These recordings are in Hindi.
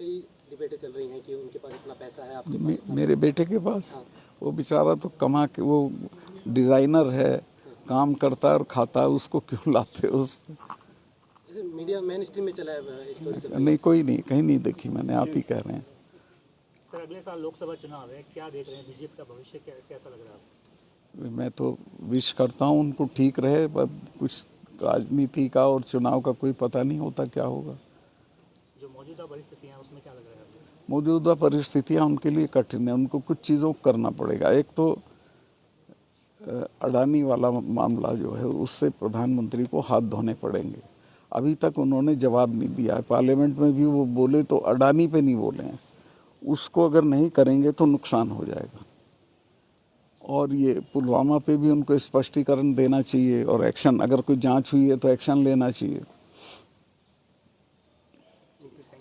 कई डिबेटें चल रही हैं कि उनके पास इतना पैसा है, आपके पास मेरे बेटे के पास हाँ। वो बेचारा तो कमा के, वो डिज़ाइनर है, काम करता है और खाता है, उसको क्यों लाते हो उस? जैसे मीडिया मेन स्ट्रीम में चला है स्टोरी चल रही है। नहीं, कोई नहीं, कहीं नहीं देखी मैंने, आप ही कह रहे हैं। सर अगले साल लोकसभा चुनाव है, क्या देख रहे हैं बीजेपी का भविष्य कैसा लग रहा है आपको? मैं तो विश करता हूँ उनको ठीक रहे, पर कुछ राजनीति का और चुनाव का कोई पता नहीं होता क्या होगा। जो मौजूदा परिस्थितियाँ हैं उसमें क्या लग रहा है आपको? मौजूदा परिस्थितियाँ उनके लिए कठिन है, उनको कुछ चीज़ों को करना पड़ेगा। एक तो अडानी वाला मामला जो है उससे प्रधानमंत्री को हाथ धोने पड़ेंगे। अभी तक उन्होंने जवाब नहीं दिया है, पार्लियामेंट में भी वो बोले तो अडानी पे नहीं बोले हैं। उसको अगर नहीं करेंगे तो नुकसान हो जाएगा। और ये पुलवामा पे भी उनको स्पष्टीकरण देना चाहिए, और एक्शन, अगर कोई जांच हुई है तो एक्शन लेना चाहिए।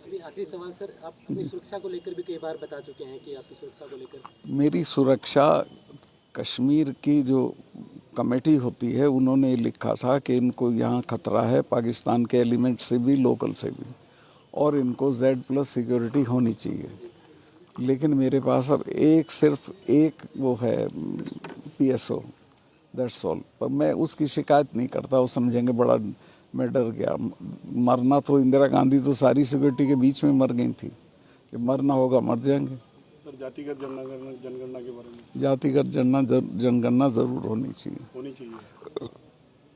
अभी आखिरी सवाल सर, आप अपनी सुरक्षा को लेकर भी कई बार बता चुके हैं कि आपकी सुरक्षा को लेकर। मेरी सुरक्षा, कश्मीर की जो कमेटी होती है उन्होंने लिखा था कि इनको यहाँ खतरा है पाकिस्तान के एलिमेंट से भी, लोकल से भी, और इनको Z+ सिक्योरिटी होनी चाहिए। लेकिन मेरे पास अब सिर्फ एक वो है PSO, दैट्स ऑल। पर मैं उसकी शिकायत नहीं करता, वो समझेंगे बड़ा मैं डर गया। मरना तो इंदिरा गांधी तो सारी सिक्योरिटी के बीच में मर गई थी, कि मरना होगा मर जाएंगे। सर जातिगत जनगणना के बारे में? जातिगत जनगणना जरूर होनी चाहिए।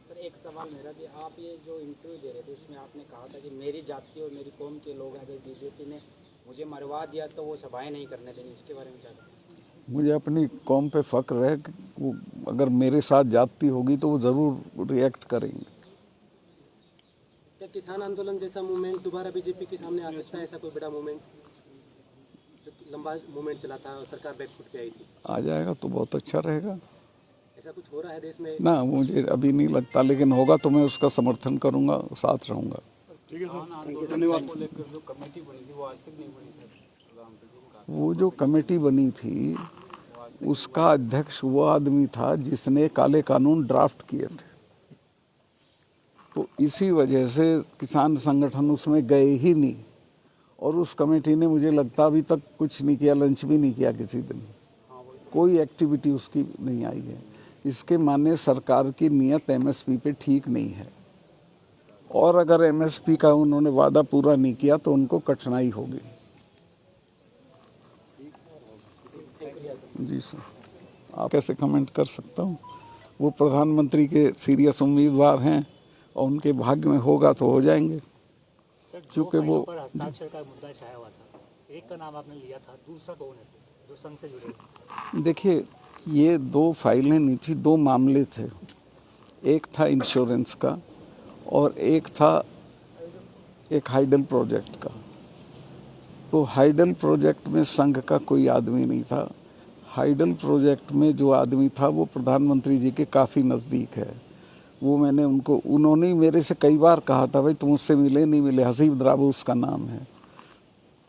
सर एक सवाल मेरा भी, आप ये जो इंटरव्यू दे रहे थे उसमें आपने कहा था कि मेरी जाति और मेरी कौम के लोग अगर बीजेपी ने मुझे मरवा दिया तो वो सभाएं नहीं करने देंगे, इसके बारे में क्या कहते हैं? मुझे अपनी कौम पे फख्र है कि वो अगर मेरे साथ जाति होगी तो वो ज़रूर रिएक्ट करेंगे। क्या किसान आंदोलन जैसा मूवमेंट दोबारा बीजेपी के सामने आ सकता है? ऐसा कोई बड़ा मूवमेंट जो लंबा मूवमेंट चला था और सरकार बैकफुट पे आई थी, आ जाएगा तो बहुत अच्छा रहेगा। ऐसा कुछ हो रहा है देश में? ना, मुझे अभी नहीं लगता, लेकिन होगा तो मैं उसका समर्थन करूंगा, साथ रहूंगा। ठीक है सर, धन्यवाद। जो कमेटी बनी थी वो आज तक नहीं बनी सर। वो जो कमेटी बनी थी उसका अध्यक्ष वो आदमी था जिसने काले कानून ड्राफ्ट किए थे, तो इसी वजह से किसान संगठन उसमें गए ही नहीं। और उस कमेटी ने मुझे लगता अभी तक कुछ नहीं किया, लंच भी नहीं किया किसी दिन, कोई एक्टिविटी उसकी नहीं आई है। इसके माने सरकार की नीयत MSP पे ठीक नहीं है, और अगर MSP का उन्होंने वादा पूरा नहीं किया तो उनको कठिनाई होगी। जी सर, आप कैसे कमेंट कर सकता हूँ? वो प्रधानमंत्री के सीरियस उम्मीदवार हैं और उनके भाग्य में होगा तो हो जाएंगे। सर चूँकि वो पर हस्ताक्षर का मुद्दा छाया हुआ था, एक का नाम आपने लिया था, दूसरा कौन है सर जो संघ से जुड़े हैं? देखिए, ये 2 फाइलें नहीं थी, 2 मामले थे। एक था इंश्योरेंस का और एक था एक हाइडल प्रोजेक्ट का। तो हाइडल प्रोजेक्ट में संघ का कोई आदमी नहीं था। हाइडल प्रोजेक्ट में जो आदमी था वो प्रधानमंत्री जी के काफ़ी नज़दीक है। वो मैंने उन्होंने मेरे से कई बार कहा था, भाई तुम उससे मिले नहीं मिले, हसीब द्राबू उसका नाम है।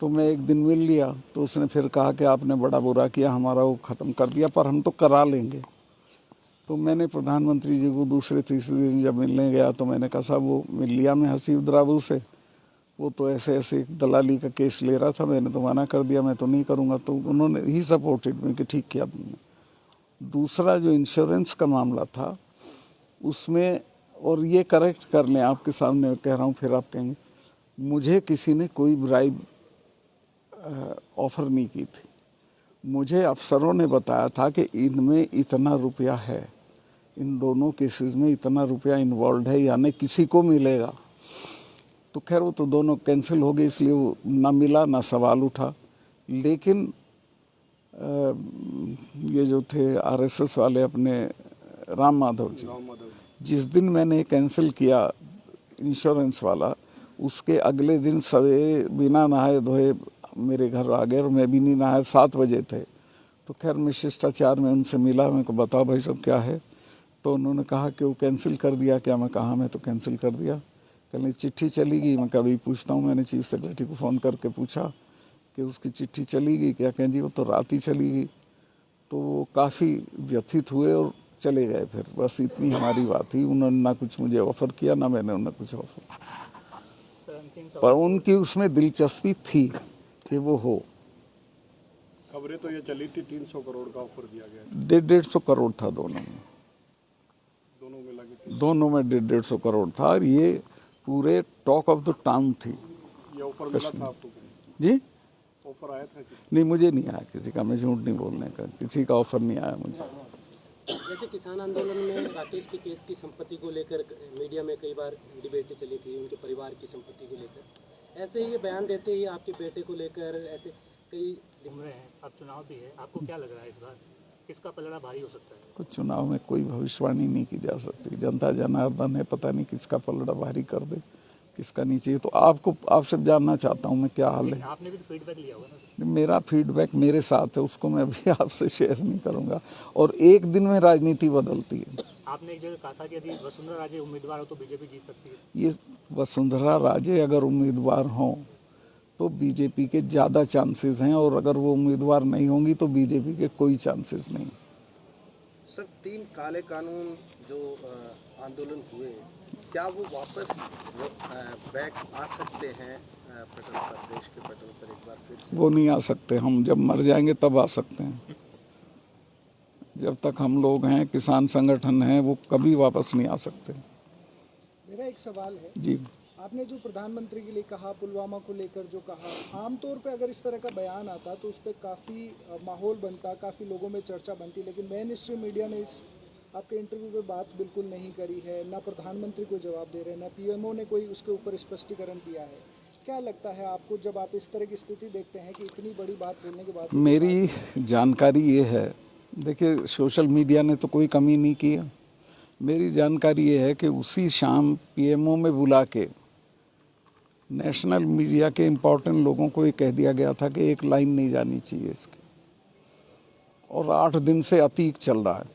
तो मैं एक दिन मिल लिया तो उसने फिर कहा कि आपने बड़ा बुरा किया, हमारा वो ख़त्म कर दिया, पर हम तो करा लेंगे। तो मैंने प्रधानमंत्री जी को दूसरे तीसरे दिन जब मिलने गया तो मैंने कहा साहब वो मिल लिया मैं हसीब द्राबू से, वो तो ऐसे ऐसे दलाली का केस ले रहा था, मैंने तो मना कर दिया, मैं तो नहीं करूँगा। तो उन्होंने ही सपोर्टेड में कि ठीक किया तुमने। दूसरा जो इंश्योरेंस का मामला था उसमें, और ये करेक्ट कर लें आपके सामने कह रहा हूँ, फिर आप कहेंगे, मुझे किसी ने कोई ब्राइब ऑफ़र नहीं की थी। मुझे अफसरों ने बताया था कि इनमें इतना रुपया है, इन दोनों केसेस में इतना रुपया इन्वॉल्व है, यानी किसी को मिलेगा। तो खैर वो तो दोनों कैंसिल हो गए, इसलिए वो ना मिला ना सवाल उठा। लेकिन ये जो थे RSS वाले अपने राम माधव जी, जिस दिन मैंने कैंसिल किया इंश्योरेंस वाला, उसके अगले दिन सवेरे बिना नहाए धोए मेरे घर आ गए, और मैं भी नहीं नहाया, 7 बजे थे। तो खैर मैं शिष्टाचार में उनसे मिला, मैं को बताओ भाई सब क्या है। तो उन्होंने कहा कि वो कैंसिल कर दिया क्या? मैं कहा मैं तो कैंसिल कर दिया। कहने चिट्ठी चली गई? मैं कभी पूछता हूँ, मैंने चीफ सेक्रेटरी को फ़ोन करके पूछा कि उसकी चिट्ठी चली गई क्या? कहें जी वो तो रात ही चली गई। तो वो काफ़ी व्यथित हुए और चले गए। फिर बस इतनी हमारी बात थी। उन्होंने ना कुछ मुझे ऑफ़र किया, ना मैंने उन्हें कुछ ऑफ़र, पर उनकी उसमें दिलचस्पी थी कि वो हो। खबरें तो ये चली थी 300 करोड़ का ऑफर दिया गया है, 150 करोड़ था दोनों में, दोनों में लगे दोनों में 150 करोड़ था और ये पूरे टॉक ऑफ द टाउन थी। थे। ये ऑफर मिला था आपको? जी ऑफर आया था कि नहीं, मुझे नहीं आया किसी का, मैं झूठ नहीं बोलने का, किसी का ऑफर नहीं आया मुझे। जैसे किसान आंदोलन में राकेश टिकैत की संपत्ति को लेकर मीडिया में कई बार डिबेट चली थी, उनके परिवार की संपत्ति को लेकर, ऐसे ही ये बयान देते ही आपके बेटे को लेकर ऐसे कई घूम रहे हैं। अब चुनाव भी है, आपको क्या लग रहा है इस बार किसका पलड़ा भारी हो सकता है? कुछ चुनाव में कोई भविष्यवाणी नहीं की जा सकती, जनता जनार्दन है, पता नहीं किसका पलड़ा भारी कर दे किसका नीचे। तो आपसे जानना चाहता हूँ मैं क्या हाल है। आपने भी तो फीडबैक लिया होगा ना सर? मेरा फीडबैक मेरे साथ है, उसको मैं अभी आपसे शेयर नहीं करूँगा। और एक दिन में राजनीति बदलती है। आपने एक जगह कहा था कि यदि वसुंधरा राजे उम्मीदवार हो तो बीजेपी जीत सकती है। ये वसुंधरा राजे अगर उम्मीदवार हों तो बीजेपी के ज़्यादा चांसेस हैं, और अगर वो उम्मीदवार नहीं होंगी तो बीजेपी के कोई चांसेस नहीं। सर 3 काले कानून जो आंदोलन हुए, क्या वो वापस बैक आ सकते हैं पटल पर, देश के पटल पर एक बार फिर से? वो नहीं आ सकते, हम जब मर जाएंगे तब आ सकते हैं। जब तक हम लोग हैं, किसान संगठन हैं, वो कभी वापस नहीं आ सकते। मेरा एक सवाल है, जी आपने जो प्रधानमंत्री के लिए कहा, पुलवामा को लेकर जो कहा, आमतौर पे अगर इस तरह का बयान आता तो उस पर काफ़ी माहौल बनता, काफ़ी लोगों में चर्चा बनती, लेकिन मेन स्ट्रीम मीडिया ने इस आपके इंटरव्यू पे बात बिल्कुल नहीं करी है, ना प्रधानमंत्री को जवाब दे रहे हैं, ना पीएमओ ने कोई उसके ऊपर स्पष्टीकरण दिया है। क्या लगता है आपको जब आप इस तरह की स्थिति देखते हैं कि इतनी बड़ी बात बोलने के बाद? मेरी जानकारी ये है, देखिए सोशल मीडिया ने तो कोई कमी नहीं की है। मेरी जानकारी ये है कि उसी शाम पीएमओ में बुला के नेशनल मीडिया के इम्पोर्टेंट लोगों को ये कह दिया गया था कि एक लाइन नहीं जानी चाहिए इसकी, और 8 दिन से अतीक चल रहा है,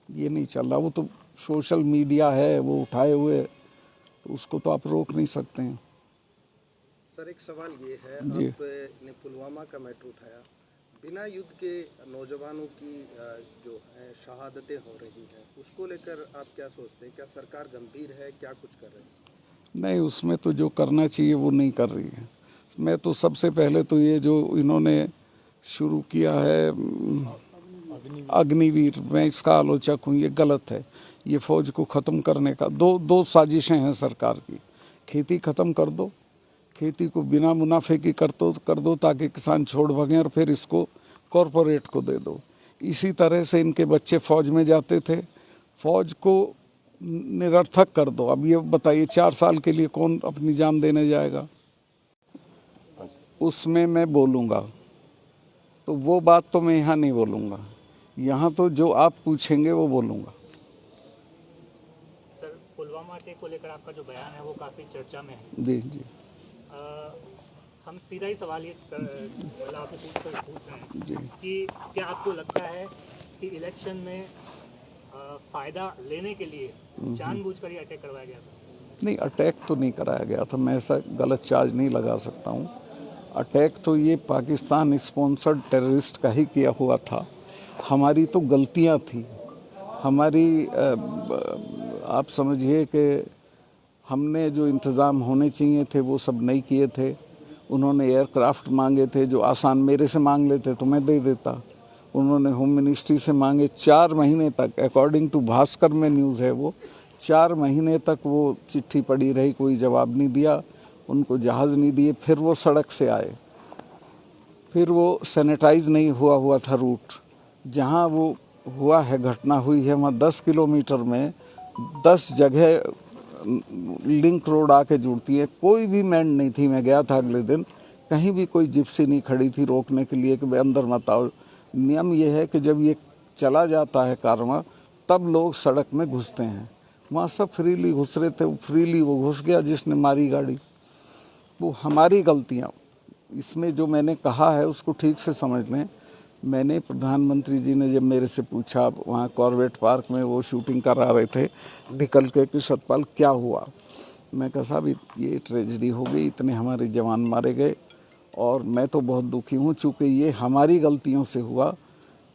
ये नहीं चल रहा। वो तो सोशल मीडिया है, वो उठाए हुए, तो उसको तो आप रोक नहीं सकते हैं। सर एक सवाल ये है, जी। आपने पुलवामा का मैटर उठाया, बिना युद्ध के नौजवानों की जो है शहादतें हो रही हैं, उसको लेकर आप क्या सोचते हैं? क्या सरकार गंभीर है, क्या कुछ कर रही है? नहीं, उसमें तो जो करना चाहिए वो नहीं कर रही है। मैं तो सबसे पहले तो ये जो इन्होंने शुरू किया है अग्निवीर, मैं इसका आलोचक हूँ, ये गलत है। ये फौज को ख़त्म करने का दो साजिशें हैं सरकार की। खेती ख़त्म कर दो, खेती को बिना मुनाफे की कर दो ताकि किसान छोड़ भागें, और फिर इसको कॉरपोरेट को दे दो। इसी तरह से इनके बच्चे फौज में जाते थे, फौज को निरर्थक कर दो। अब ये बताइए 4 साल के लिए कौन अपनी जान देने जाएगा? उसमें मैं बोलूँगा, तो वो बात तो मैं यहाँ नहीं बोलूँगा, यहाँ तो जो आप पूछेंगे वो बोलूँगा। सर पुलवामा अटैक को लेकर आपका जो बयान है वो काफ़ी चर्चा में है। जी जी हम सीधा ही सवाल ये मतलब आपसे पूछ रहे हैं जी। कि क्या आपको लगता है कि इलेक्शन में फ़ायदा लेने के लिए जानबूझकर ये अटैक करवाया गया था? नहीं, अटैक तो नहीं कराया गया था, मैं ऐसा गलत चार्ज नहीं लगा सकता हूँ। अटैक तो ये पाकिस्तान स्पॉन्सर्ड टेररिस्ट का ही किया हुआ था। हमारी तो गलतियाँ थी, हमारी आप समझिए कि हमने जो इंतज़ाम होने चाहिए थे वो सब नहीं किए थे। उन्होंने एयरक्राफ्ट मांगे थे जो आसान, मेरे से मांग लेते तो मैं दे देता। उन्होंने होम मिनिस्ट्री से मांगे, 4 महीने तक, अकॉर्डिंग टू भास्कर में न्यूज़ है, वो 4 महीने तक वो चिट्ठी पड़ी रही, कोई जवाब नहीं दिया, उनको जहाज़ नहीं दिए। फिर वो सड़क से आए, फिर वो सैनिटाइज नहीं हुआ था रूट। जहाँ वो हुआ है, घटना हुई है, वहाँ 10 किलोमीटर में 10 जगह लिंक रोड आके जुड़ती है। कोई भी मैन नहीं थी, मैं गया था अगले दिन, कहीं भी कोई जिप्सी नहीं खड़ी थी रोकने के लिए कि भाई अंदर मत आओ। नियम ये है कि जब ये चला जाता है कारवां तब लोग सड़क में घुसते हैं। वहाँ सब फ्रीली घुस रहे थे, फ्रीली वो घुस गया जिसने मारी गाड़ी। वो हमारी गलतियाँ, इसमें जो मैंने कहा है उसको ठीक से समझ लें। मैंने, प्रधानमंत्री जी ने जब मेरे से पूछा, वहाँ कॉर्बेट पार्क में वो शूटिंग करा रहे थे निकल के कि सतपाल क्या हुआ, मैं कहा साहब ये ट्रेजेडी हो गई, इतने हमारे जवान मारे गए और मैं तो बहुत दुखी हूँ, चूँकि ये हमारी गलतियों से हुआ।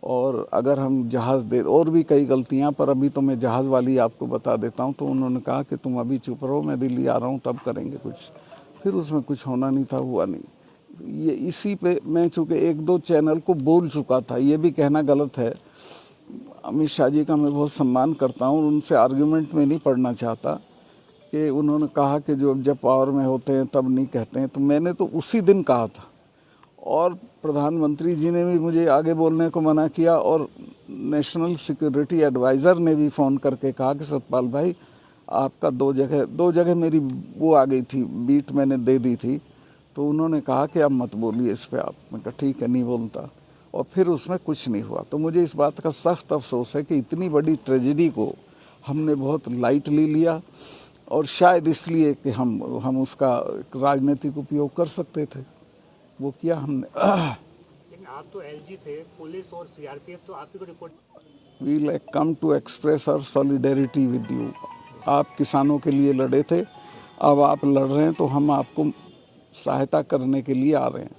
और अगर हम जहाज़ दे, और भी कई गलतियाँ, पर अभी तो मैं जहाज़ वाली आपको बता देता हूँ। तो उन्होंने कहा कि तुम अभी चुप रहो, मैं दिल्ली आ रहा हूँ तब करेंगे कुछ। फिर उसमें कुछ होना नहीं था, हुआ नहीं। ये इसी पे मैं चूँकि एक दो चैनल को बोल चुका था, ये भी कहना गलत है। अमित शाह जी का मैं बहुत सम्मान करता हूँ, उनसे आर्गुमेंट में नहीं पढ़ना चाहता कि उन्होंने कहा कि जो जब पावर में होते हैं तब नहीं कहते हैं, तो मैंने तो उसी दिन कहा था। और प्रधानमंत्री जी ने भी मुझे आगे बोलने को मना किया और नेशनल सिक्योरिटी एडवाइज़र ने भी फ़ोन करके कहा कि सतपाल भाई आपका दो जगह मेरी वो आ गई थी, बीट मैंने दे दी थी, तो उन्होंने कहा कि अब मत बोलिए इस पे आप। मैं कहा ठीक है, नहीं बोलता। और फिर उसमें कुछ नहीं हुआ। तो मुझे इस बात का सख्त अफसोस है कि इतनी बड़ी ट्रेजेडी को हमने बहुत लाइटली लिया, और शायद इसलिए कि हम उसका राजनीतिक उपयोग कर सकते थे, वो किया हमने। लेकिन आप तो एलजी थे, पुलिस और सीआरपीएफ तो आपकी को report. We like come to express our solidarity with you. आप किसानों के लिए लड़े थे, अब आप लड़ रहे हैं तो हम आपको सहायता करने के लिए आ रहे हैं।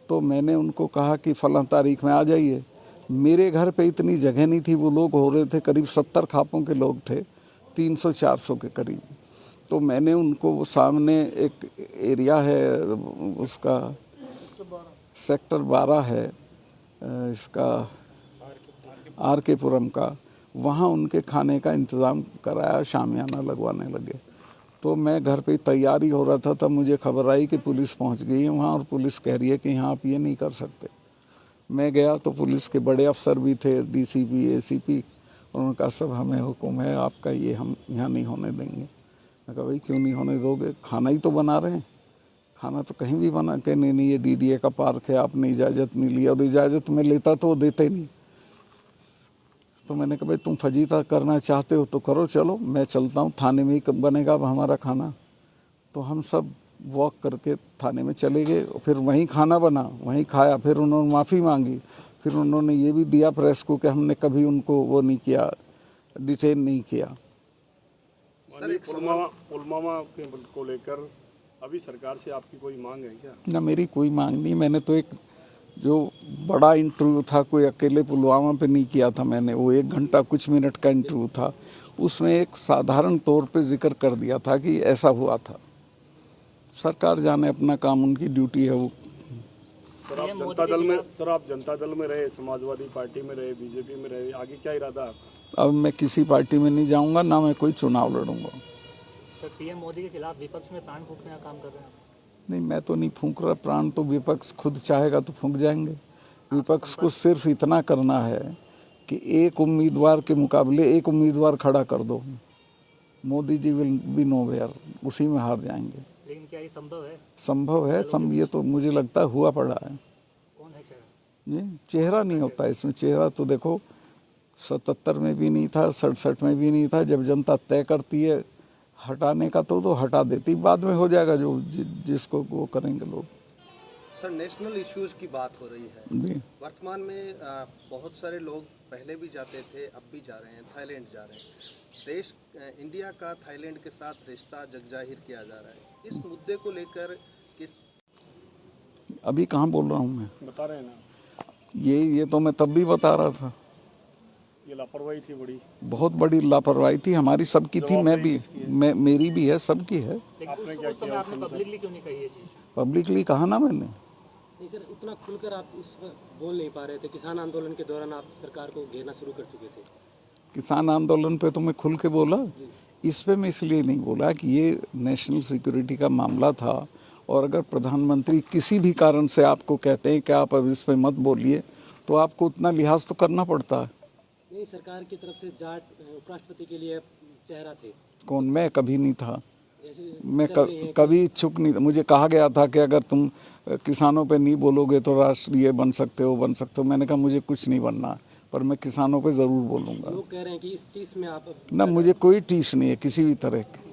तो मैंने उनको कहा कि फलां तारीख में आ जाइए। मेरे घर पे इतनी जगह नहीं थी, वो लोग हो रहे थे करीब 70 खापों के लोग थे, 300-400 के करीब। तो मैंने उनको वो सामने एक एरिया है उसका सेक्टर 12 है इसका आर.के. पुरम का, वहाँ उनके खाने का इंतज़ाम कराया, शामियाना लगवाने लगे। तो मैं घर पे तैयारी हो रहा था, तब मुझे खबर आई कि पुलिस पहुंच गई है वहाँ और पुलिस कह रही है कि यहाँ आप ये नहीं कर सकते। मैं गया तो पुलिस के बड़े अफसर भी थे, डीसीपी, एसीपी, और उन्होंने कहा सब हमें हुक्म है आपका, ये हम यहाँ नहीं होने देंगे। मैं कहा भाई क्यों नहीं होने दोगे, खाना ही तो बना रहे हैं। खाना तो कहीं भी बना के नहीं, ये डीडीए का पार्क है, आपने इजाज़त नहीं ली, और इजाज़त में लेता तो वो देते नहीं। तो मैंने कहा भाई तुम फजीता करना चाहते हो तो करो, चलो मैं चलता हूँ, थाने में ही बनेगा अब हमारा खाना। तो हम सब वॉक करके थाने में चले गए, फिर वहीं खाना बना, वहीं खाया। फिर उन्होंने माफ़ी मांगी, फिर उन्होंने ये भी दिया प्रेस को कि हमने कभी उनको वो नहीं किया, डिटेन नहीं किया। सर पुलवामा को लेकर अभी सरकार से आपकी कोई मांग है क्या? ना, मेरी कोई मांग नहीं। मैंने तो एक जो बड़ा इंटरव्यू था, कोई अकेले पुलवामा पे नहीं किया था मैंने, वो 1 घंटा कुछ मिनट का इंटरव्यू था, उसमें एक साधारण तौर पे जिक्र कर दिया था कि ऐसा हुआ था। सरकार जाने, अपना काम, उनकी ड्यूटी है वो। सर आप जनता दल में रहे, समाजवादी पार्टी में रहे, बीजेपी में रहे, आगे क्या इरादा है? अब मैं किसी पार्टी में नहीं जाऊंगा, ना मैं कोई चुनाव लड़ूंगा। सर पीएम मोदी के खिलाफ विपक्ष में प्राण फूंकने का काम कर रहे हैं। नहीं, मैं तो नहीं फूंक रहा प्राण, तो विपक्ष खुद चाहेगा तो फूंक जाएंगे। विपक्ष को सिर्फ इतना करना है कि एक उम्मीदवार के मुकाबले एक उम्मीदवार खड़ा कर दो, Modi ji will be nowhere, उसी में हार जाएंगे। लेकिन क्या ये संभव है? संभव है, ये तो मुझे लगता है हुआ पड़ा है। कौन है चेहरा? ये चेहरा नहीं होता इसमें। चेहरा तो देखो 77 में भी नहीं था, 67 में भी नहीं था। जब जनता तय करती है हटाने का तो हटा देती, बाद में हो जाएगा जो जिसको वो करेंगे लोग। सर नेशनल इश्यूज की बात हो रही है जी। वर्तमान में बहुत सारे लोग पहले भी जाते थे, अब भी जा रहे हैं, थाईलैंड जा रहे हैं। देश इंडिया का थाईलैंड के साथ रिश्ता जगजाहिर किया जा रहा है। इस मुद्दे को लेकर किस अभी कहाँ बोल रहा हूँ मैं? बता रहे हैं ना, ये तो मैं तब भी बता रहा था। ये लापरवाही थी, बड़ी बहुत बड़ी लापरवाही थी, हमारी सबकी थी। मेरी भी है, सबकी है। लेकिन उस समय आपने पब्लिकली क्यों नहीं कही ये चीज़? पब्लिकली कहा ना मैंने। नहीं सर, उतना खुलकर आप उस पर बोल नहीं पा रहे थे। किसान आंदोलन के दौरान आप सरकार को घेरना शुरू कर चुके थे। किसान आंदोलन पे तो मैं खुल के बोला, इस पे मैं इसलिए नहीं बोला कि ये नेशनल सिक्योरिटी का मामला था, और अगर प्रधानमंत्री किसी भी कारण से आपको कहते हैं कि आप अब इस पे मत बोलिए, तो आपको उतना लिहाज तो करना पड़ता है। नहीं, सरकार की तरफ से जाट उपराष्ट्रपति के लिए चेहरा थे। कौन? मैं कभी नहीं था। ऐसे मैं कभी इच्छुक नहीं था। मुझे कहा गया था कि अगर तुम किसानों पे नहीं बोलोगे तो राष्ट्रीय बन सकते हो। मैंने कहा मुझे कुछ नहीं बनना, पर मैं किसानों पे ज़रूर बोलूँगा। लोग कह रहे हैं कि इस टीस में आप ना, मुझे कोई टीस नहीं है किसी भी तरह की।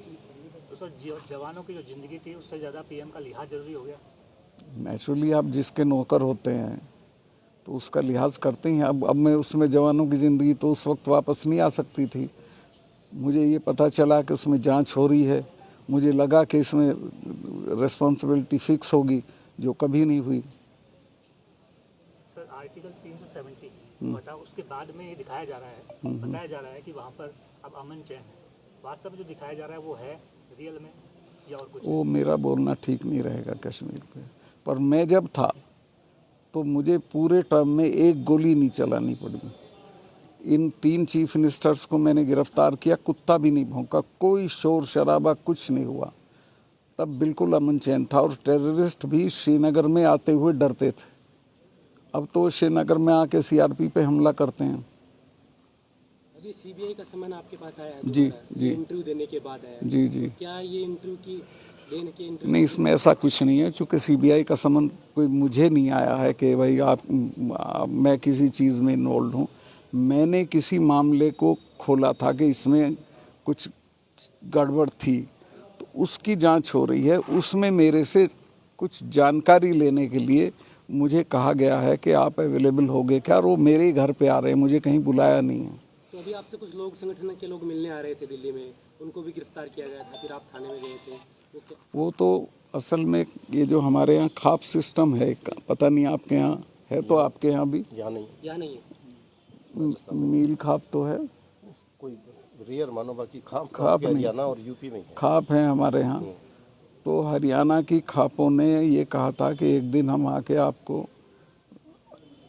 तो सर जवानों की जो जिंदगी थी उससे ज़्यादा पीएम का लिहाज जरूरी हो गया। नेचुरली आप जिसके नौकर होते हैं तो उसका लिहाज करते हैं। अब मैं उसमें जवानों की ज़िंदगी तो उस वक्त वापस नहीं आ सकती थी। मुझे ये पता चला कि उसमें जांच हो रही है, मुझे लगा कि इसमें रिस्पॉन्सिबिलिटी फिक्स होगी, जो कभी नहीं हुई। सर आर्टिकल 370 बता, उसके बाद में ये दिखाया जा रहा है, बताया जा रहा है कि वहाँ पर अब अमन चैन है। वास्तव में जो दिखाया जा रहा है वो है रियल में या और कुछ? वो मेरा बोलना ठीक नहीं रहेगा कश्मीर पे। पर मैं जब था तो मुझे पूरे टर्म में एक गोली नहीं चलानी पड़ी। इन 3 चीफ मिनिस्टर्स को मैंने गिरफ्तार किया, कुत्ता भी नहीं भौंका, कोई शोर शराबा कुछ नहीं हुआ। तब बिल्कुल अमन चैन था और टेररिस्ट भी श्रीनगर में आते हुए डरते थे। अब तो श्रीनगर में आके सीआरपी पे हमला करते हैं। अभी सीबीआई का समन आपके पास आया है जी, दोबारा, जी। इंटरव्यू देने के बाद आया है। जी जी क्या ये इंटरव्यू की देने के इंटरव्यू नहीं, इसमें ऐसा कुछ नहीं है, चूँकि सीबीआई का समन कोई मुझे नहीं आया है कि भाई मैं किसी चीज़ में इन्वॉल्व हूँ। मैंने किसी मामले को खोला था कि इसमें कुछ गड़बड़ थी, तो उसकी जांच हो रही है। उसमें मेरे से कुछ जानकारी लेने के लिए मुझे कहा गया है कि आप अवेलेबल होगे क्या, और वो मेरे ही घर पे आ रहे हैं, मुझे कहीं बुलाया नहीं है। तो अभी आपसे कुछ लोग संगठन के लोग मिलने आ रहे थे दिल्ली में, उनको भी गिरफ्तार किया गया था, फिर आप थाने में गए थे, वो क्या? वो तो असल में ये जो हमारे यहाँ खाप सिस्टम है, पता नहीं आपके यहाँ है, तो आपके यहाँ भी यहाँ नहीं, यहाँ नहीं है। मील खाप तो है, कोई रेयर मानो, बाकी खाप खाप नहीं। हरियाणा और यूपी में है। खाप है हमारे यहाँ। तो हरियाणा की खापों ने ये कहा था कि एक दिन हम आके आपको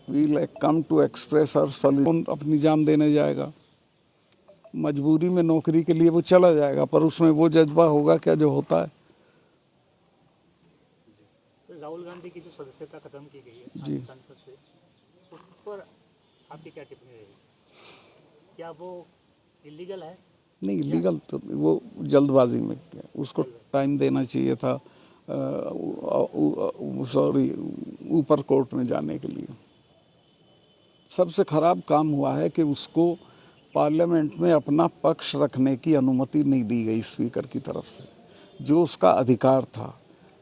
वील कम टू एक्सप्रेस और सॉल्यूशन, अपनी जान देने जाएगा। मजबूरी में नौकरी के लिए वो चला जाएगा, पर उसमें वो जज्बा होगा क्या जो होता है। तो राहुल गांधी की जो सदस्यता खत्म की गई है जी। संसद से, उस पर आपकी क्या टिप्पणी रहेगी? क्या वो इलीगल है? नहीं, लीगल तो वो जल्दबाजी में किया, उसको टाइम देना चाहिए था, सॉरी, ऊपर कोर्ट में जाने के लिए। सबसे खराब काम हुआ है कि उसको पार्लियामेंट में अपना पक्ष रखने की अनुमति नहीं दी गई स्पीकर की तरफ से, जो उसका अधिकार था।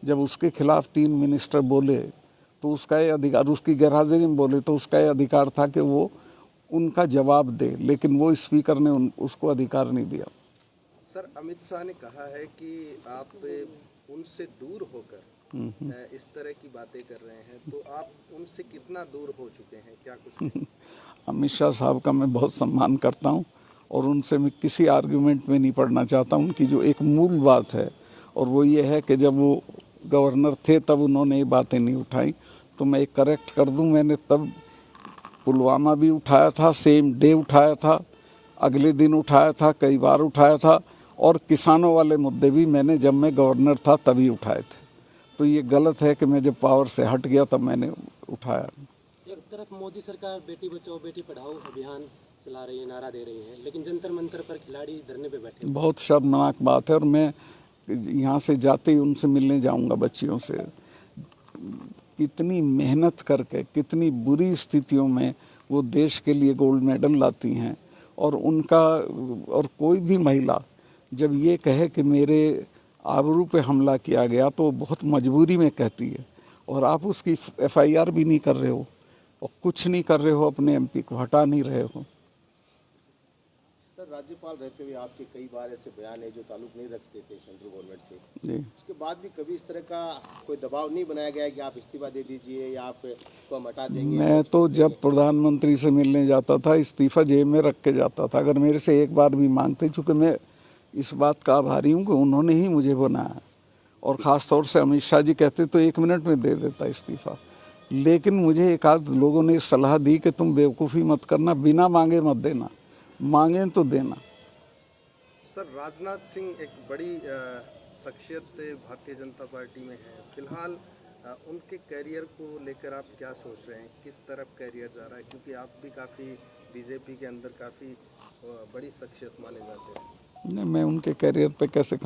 जब उसके खिलाफ 3 मिनिस्टर बोले तो उसका ये अधिकार, उसकी गैरहाजिरी में बोले तो उसका ये अधिकार था कि वो उनका जवाब दे, लेकिन वो स्पीकर ने उसको अधिकार नहीं दिया। सर, अमित शाह ने कहा है कि आप उनसे दूर होकर इस तरह की बातें कर रहे हैं, तो आप उनसे कितना दूर हो चुके हैं, क्या कुछ? अमित शाह साहब का मैं बहुत सम्मान करता हूं और उनसे मैं किसी आर्गुमेंट में नहीं पड़ना चाहता। उनकी जो एक मूल बात है, और वो ये है कि जब वो गवर्नर थे तब उन्होंने ये बातें नहीं उठाई। तो मैं एक करेक्ट कर दूं, मैंने तब पुलवामा भी उठाया था, सेम डे उठाया था, अगले दिन उठाया था, कई बार उठाया था, और किसानों वाले मुद्दे भी मैंने जब मैं गवर्नर था तभी उठाए थे। तो ये गलत है कि मैं जब पावर से हट गया तब मैंने उठाया। एक तरफ मोदी सरकार बेटी बचाओ बेटी पढ़ाओ अभियान चला रही है, नारा दे रही है, लेकिन जंतर मंतर पर खिलाड़ी धरने पे बैठे हैं। बहुत शर्मनाक बात है, और मैं यहाँ से जाते ही उनसे मिलने जाऊँगा, बच्चियों से। कितनी मेहनत करके, कितनी बुरी स्थितियों में वो देश के लिए गोल्ड मेडल लाती हैं, और उनका, और कोई भी महिला जब ये कहे कि मेरे आबरू पे हमला किया गया तो बहुत मजबूरी में कहती है, और आप उसकी FIR भी नहीं कर रहे हो और कुछ नहीं कर रहे हो, अपने MP को हटा नहीं रहे हो। सर, राज्यपाल रहते हुए आपके कई बार ऐसे बयान है जो ताल्लुक नहीं रखते थे सेंट्रल गवर्नमेंट से, जी, उसके बाद भी कभी इस तरह का कोई दबाव नहीं बनाया गया कि आप इस्तीफा दे दीजिए या आपको हम हटा देंगे? मैं तो जब प्रधानमंत्री से मिलने जाता था इस्तीफा जेब में रख के जाता था। अगर मेरे से एक बार भी मांगते, चूँकि मैं इस बात का आभारी हूँ कि उन्होंने ही मुझे बनाया, और ख़ास तौर से अमित शाह जी कहते तो 1 मिनट में दे देता इस्तीफा। लेकिन मुझे एक आध लोगों ने सलाह दी कि तुम बेवकूफ़ी मत करना, बिना मांगे मत देना, मांगे तो देना। सर, राजनाथ सिंह एक बड़ी शख्सियत भारतीय जनता पार्टी में है। फिलहाल उनके करियर को लेकर आप क्या सोच रहे हैं, किस तरफ करियर जा रहा है, क्योंकि आप भी काफ़ी बीजेपी के अंदर काफ़ी बड़ी शख्सियत माने जाते हैं। नहीं, मैं उनके करियर पे कैसे